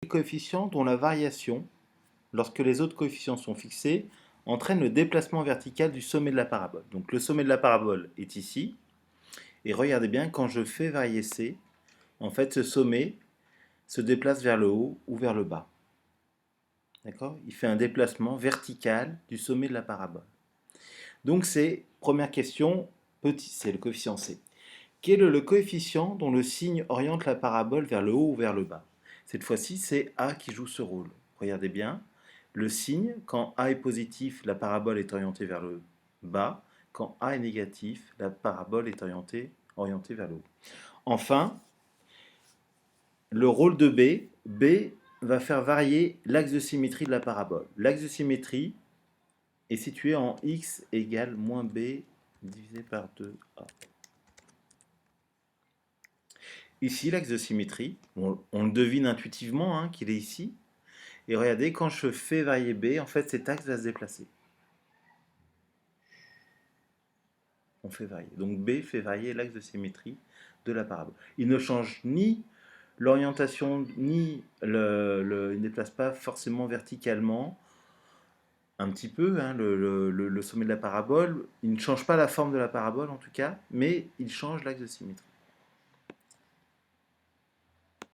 coefficient dont la variation, lorsque les autres coefficients sont fixés, entraîne le déplacement vertical du sommet de la parabole. Donc le sommet de la parabole est ici, et regardez bien, quand je fais varier C, en fait ce sommet se déplace vers le haut ou vers le bas. D'accord? Il fait un déplacement vertical du sommet de la parabole. Donc c'est, première question, petit, c'est le coefficient C. Quel est le coefficient dont le signe oriente la parabole vers le haut ou vers le bas? Cette fois-ci, c'est A qui joue ce rôle. Regardez bien, le signe, quand A est positif, la parabole est orientée vers le bas. Quand A est négatif, la parabole est orientée vers le haut. Enfin, le rôle de B, B va faire varier l'axe de symétrie de la parabole. L'axe de symétrie est situé en x égale moins b divisé par 2a. Ici, l'axe de symétrie, on le devine intuitivement hein, qu'il est ici. Et regardez, quand je fais varier b, en fait, cet axe va se déplacer. On fait varier. Donc b fait varier l'axe de symétrie de la parabole. Il ne change ni l'orientation, ni il ne déplace pas forcément verticalement, un petit peu, hein, le sommet de la parabole. Il ne change pas la forme de la parabole en tout cas, mais il change l'axe de symétrie.